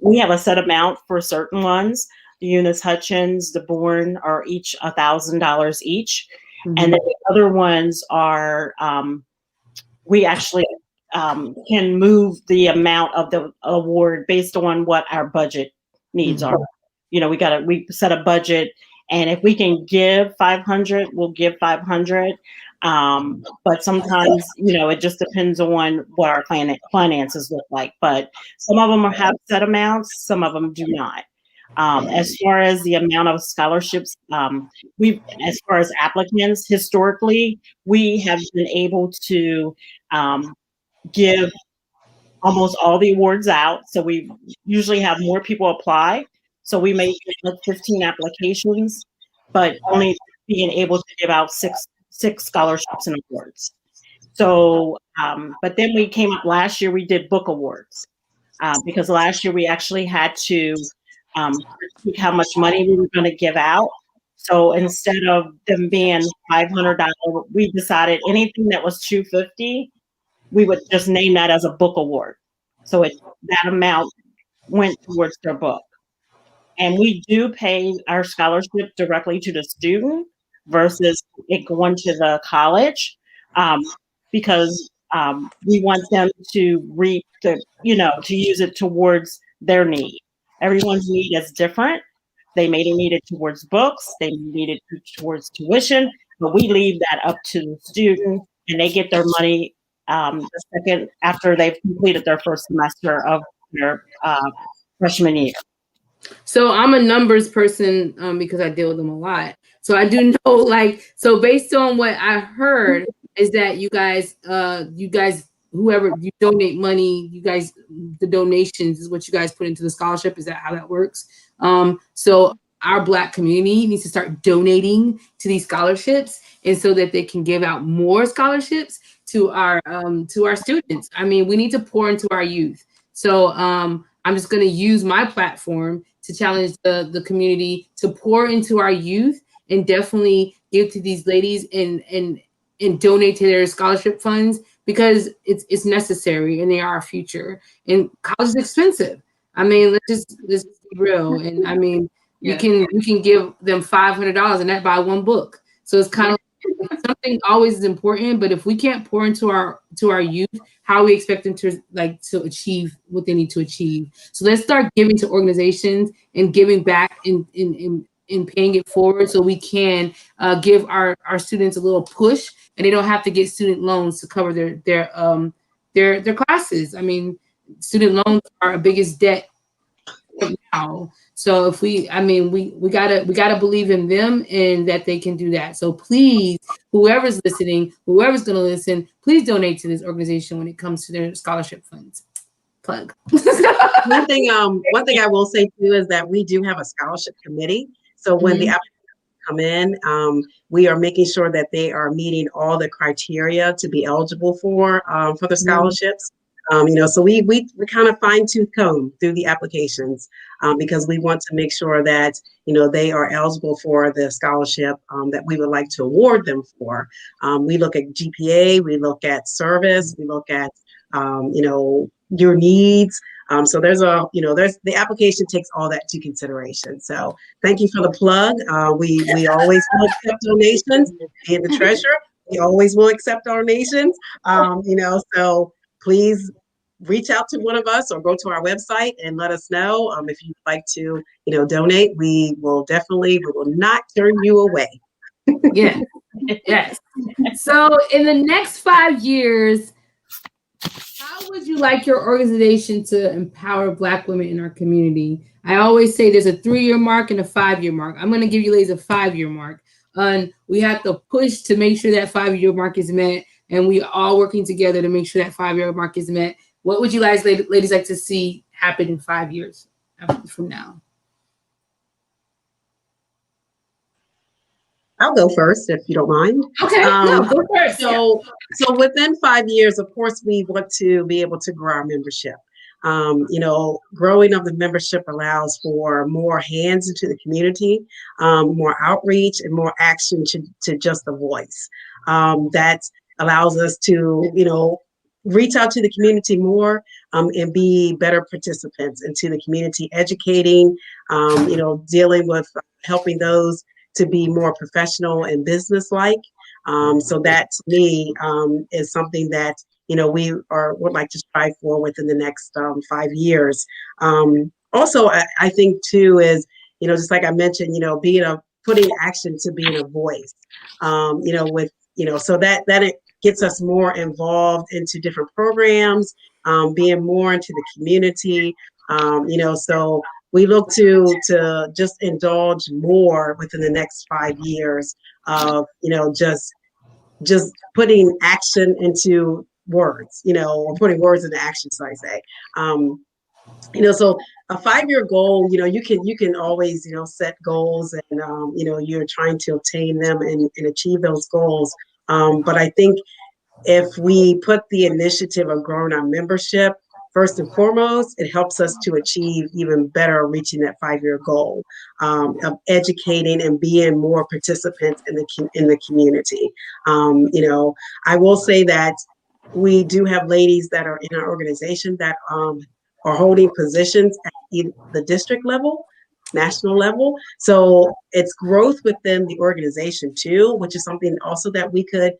we have a set amount for certain ones. The Eunice Hutchins, the Bourne are each $1,000 each. Mm-hmm. And then the other ones are, we actually can move the amount of the award based on what our budget needs are. We set a budget, and if we can give 500, we'll give 500. But sometimes, it just depends on what our finances look like. But some of them have set amounts, some of them do not. As far as the amount of scholarships, as far as applicants, historically, we have been able to give almost all the awards out. So we usually have more people apply. So we may get 15 applications, but only being able to give out six scholarships and awards. So, but then we came up last year, we did book awards, because last year we actually had to critique how much money we were going to give out. So instead of them being $500, we decided anything that was $250, we would just name that as a book award. So that amount went towards their book. And we do pay our scholarship directly to the student versus it going to the college, because we want them to reap to use it towards their need. Everyone's need is different. They may need it towards books, they need it towards tuition, but we leave that up to the student, and they get their money the second after they've completed their first semester of their freshman year. So I'm a numbers person because I deal with them a lot. So I do know, so based on what I heard is that you guys, whoever you donate money, the donations is what you guys put into the scholarship. Is that how that works? So our Black community needs to start donating to these scholarships, and so that they can give out more scholarships to our students. I mean, we need to pour into our youth. So I'm just going to use my platform to challenge the community to pour into our youth and definitely give to these ladies and donate to their scholarship funds, because it's necessary and they are our future. And college is expensive. I mean, let's be real. And I mean, you can give them $500 and that buy one book. So it's kind of something always is important, but if we can't pour into our youth, how we expect them to achieve what they need to achieve? So let's start giving to organizations and giving back and paying it forward, so we can give our students a little push, and they don't have to get student loans to cover their classes. I mean, student loans are our biggest debt now. So if we gotta believe in them and that they can do that. So please, whoever's listening, whoever's gonna listen, please donate to this organization when it comes to their scholarship funds. Plug. One thing I will say too is that we do have a scholarship committee. So when the applicants come in, we are making sure that they are meeting all the criteria to be eligible for the scholarships. So we kind of fine tooth comb through the applications because we want to make sure that, they are eligible for the scholarship that we would like to award them for. We look at GPA, we look at service, we look at, your needs. So there's the application takes all that into consideration. So thank you for the plug. We always will accept donations. Being the treasurer, we always will accept donations. So please reach out to one of us or go to our website and let us know if you'd like to, donate. We will not turn you away. Yeah. Yes. So in the next 5 years, how would you like your organization to empower Black women in our community? I always say there's a 3-year mark and a 5-year mark. I'm going to give you ladies a 5-year mark. And we have to push to make sure that 5-year mark is met. And we are all working together to make sure that 5-year mark is met. What would you guys, ladies, like to see happen in 5 years from now? I'll go first, if you don't mind. Okay, no, go first. So within 5 years, of course, we want to be able to grow our membership. Growing of the membership allows for more hands into the community, more outreach, and more action to just the voice. That allows us to, reach out to the community more and be better participants into the community, educating, dealing with helping those to be more professional and business-like. So that to me is something that, we would like to strive for within the next 5 years. Also, I think too is, just like I mentioned, putting action to being a voice, so that it gets us more involved into different programs, being more into the community, so we look to just indulge more within the next 5 years of, just putting action into words, or putting words into action, so I say. So a 5-year goal, you can always, set goals and, you're trying to obtain them and achieve those goals. But I think if we put the initiative of growing our membership, first and foremost, it helps us to achieve even better reaching that 5-year goal of educating and being more participants in the community. I will say that we do have ladies that are in our organization that are holding positions at the district level, national level. So it's growth within the organization too, which is something also that we could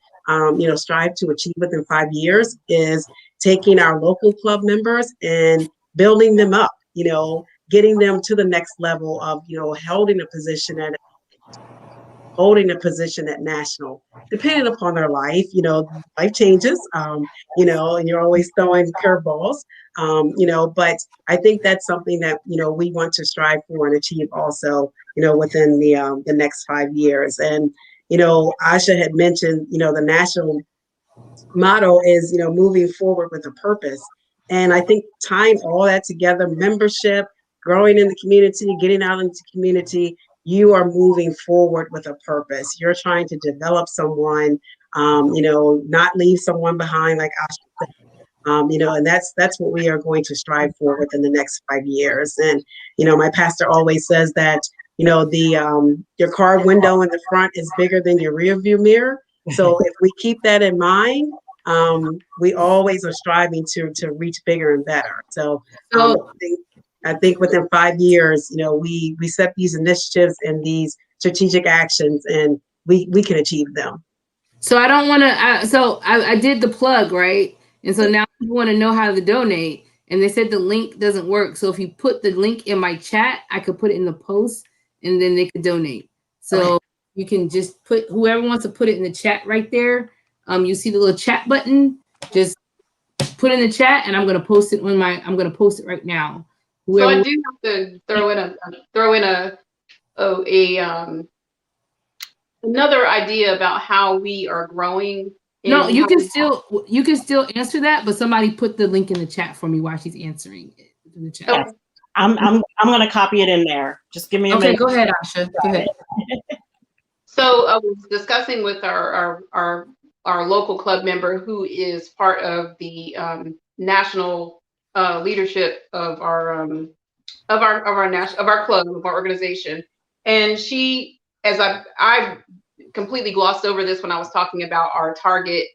strive to achieve within 5 years, is taking our local club members and building them up, getting them to the next level of, holding a position at national, depending upon their life. Life changes, and you're always throwing curveballs, but I think that's something that, we want to strive for and achieve also, within the next 5 years. And, Asha had mentioned, the national motto is, moving forward with a purpose. And I think tying all that together, membership, growing in the community, getting out into the community, you are moving forward with a purpose. You're trying to develop someone, not leave someone behind, like Asha said. And that's what we are going to strive for within the next 5 years. And, my pastor always says that, your car window in the front is bigger than your rear view mirror. So if we keep that in mind, we always are striving to reach bigger and better. So I think within 5 years, we set these initiatives and these strategic actions, and we can achieve them. So I don't want to. I did the plug, right? And so now people want to know how to donate, and they said the link doesn't work. So if you put the link in my chat, I could put it in the post, and then they could donate. So okay. You can just put, whoever wants to put it in the chat right there. You see the little chat button. Just put in the chat, and I'm gonna post it I'm gonna post it right now. Whoever, so I do have to throw in another idea about how we are growing. No, you can still answer that, but somebody put the link in the chat for me while she's answering it in the chat. Okay. I'm gonna copy it in there. Just give me a minute. Okay, go ahead, Asha. Go ahead. So I was discussing with our local club member who is part of the national leadership of our club, of our organization, and she, as I completely glossed over this when I was talking about our target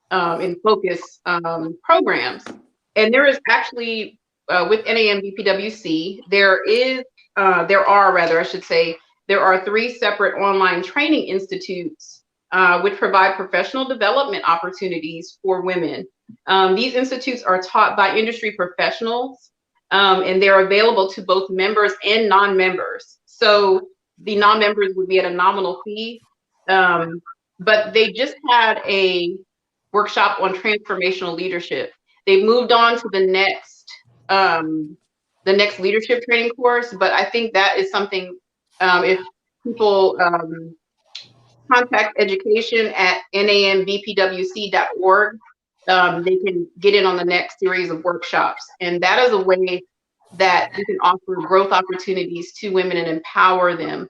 and focus programs. And there is actually with NAM BPWC, there are 3 separate online training institutes which provide professional development opportunities for women. These institutes are taught by industry professionals, and they're available to both members and non-members. So the non-members would be at a nominal fee, but they just had a workshop on transformational leadership. They've moved on to the next leadership training course, but I think that is something, if people contact education at nambpwc.org, they can get in on the next series of workshops. And that is a way that we can offer growth opportunities to women and empower them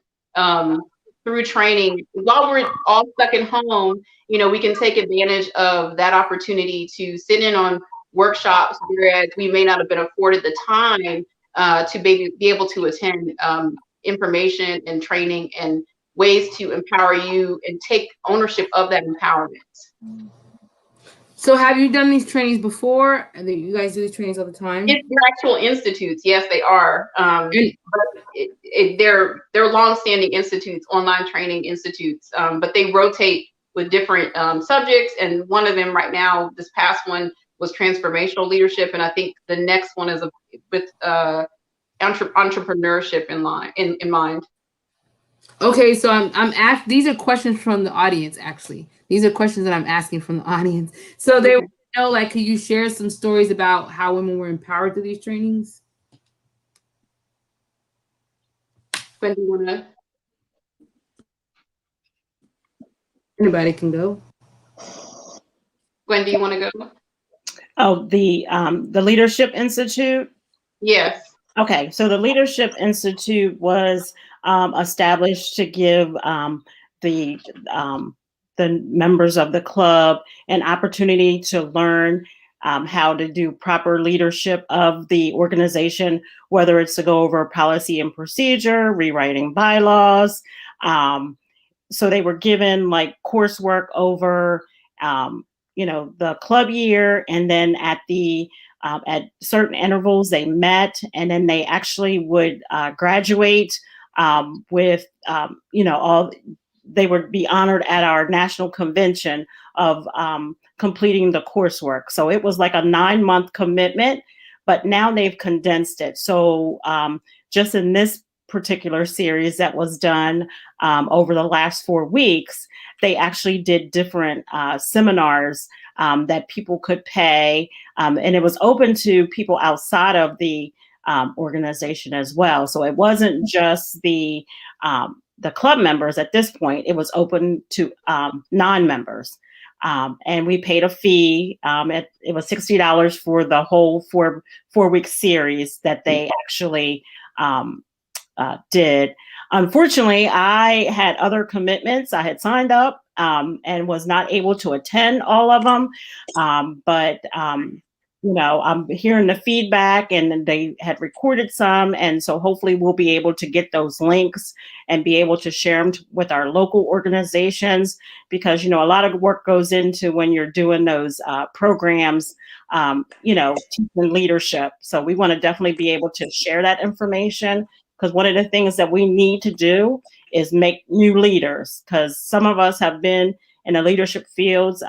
through training. While we're all stuck at home, we can take advantage of that opportunity to sit in on workshops, whereas we may not have been afforded the time to be able to attend information and training and ways to empower you and take ownership of that empowerment. So have you done these trainings before? You guys do these trainings all the time? They're actual institutes. Yes, they are. But they're long-standing institutes, online training institutes, but they rotate with different subjects. And one of them right now, this past one, was transformational leadership. And I think the next one is with entrepreneurship in mind. Okay, so these are questions from the audience, actually. These are questions that I'm asking from the audience. So they know, like, could you share some stories about how women were empowered through these trainings? Gwen, do you want to? Anybody can go. Gwen, do you want to go? Oh, the Leadership Institute. Yes. Okay, so the Leadership Institute was established to give the the members of the club an opportunity to learn how to do proper leadership of the organization, whether it's to go over policy and procedure, rewriting bylaws. So they were given like coursework over, the club year, and then at certain intervals they met, and then they actually would graduate with, all. They would be honored at our national convention of completing the coursework. So it was like a 9-month commitment, but now they've condensed it. So just in this particular series that was done over the last 4 weeks, they actually did different seminars that people could pay, and it was open to people outside of the organization as well. So it wasn't just the club members at this point. It was open to non-members. And we paid a fee. It was $60 for the whole four-week series that they actually did. Unfortunately, I had other commitments. I had signed up and was not able to attend all of them. But I'm hearing the feedback, and they had recorded some. And so hopefully we'll be able to get those links and be able to share them with our local organizations, because, a lot of work goes into when you're doing those programs, teaching leadership. So we want to definitely be able to share that information, because one of the things that we need to do is make new leaders, because some of us have been in the leadership fields.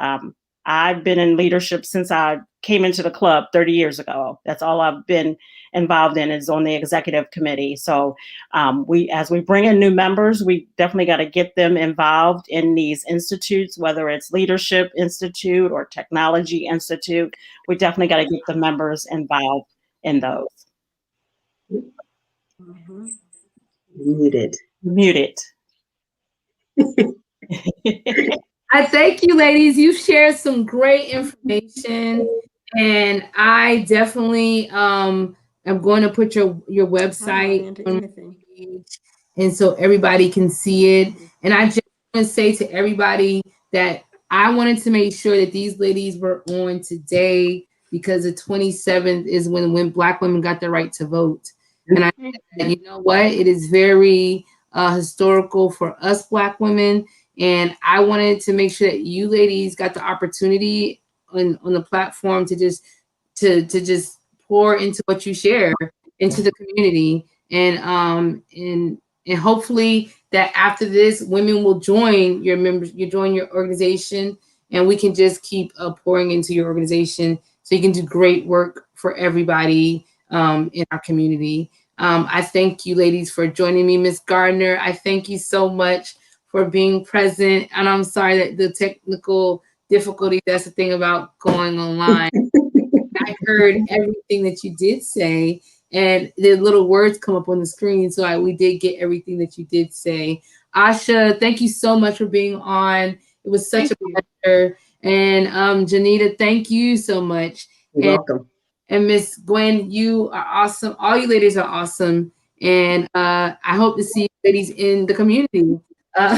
I've been in leadership since I came into the club 30 years ago. That's all I've been involved in, is on the executive committee. So as we bring in new members, we definitely got to get them involved in these institutes, whether it's Leadership Institute or Technology Institute. We definitely got to get the members involved in those. Mm-hmm. Muted. I thank you, ladies. You shared some great information, and I definitely am going to put your website on my page, and so everybody can see it. And I just want to say to everybody that I wanted to make sure that these ladies were on today, because the 27th is when Black women got the right to vote. And I said, you know what? It is very historical for us Black women. And I wanted to make sure that you ladies got the opportunity on the platform to just pour into what you share into the community. And hopefully that after this, women will join your members, you join your organization, and we can just keep pouring into your organization so you can do great work for everybody in our community. I thank you ladies for joining me. Ms. Gardner, I thank you so much for being present. And I'm sorry that the technical difficulty, that's the thing about going online. I heard everything that you did say, and the little words come up on the screen. So we did get everything that you did say. Asha, thank you so much for being on. It was such a pleasure. And Janita, thank you so much. You're welcome. And Miss Gwen, you are awesome. All you ladies are awesome. And I hope to see you ladies in the community. Yeah,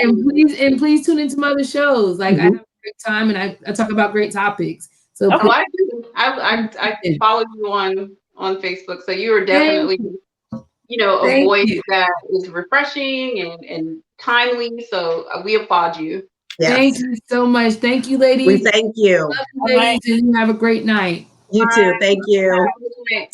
and please tune into my other shows. Like I have a great time, and I talk about great topics. So I follow you on Facebook, so you are definitely a voice that is refreshing and timely. So we applaud you. Yes. Thank you so much. Thank you, ladies. We thank you. Love you, ladies, and you have a great night. You too. Thank you. Bye.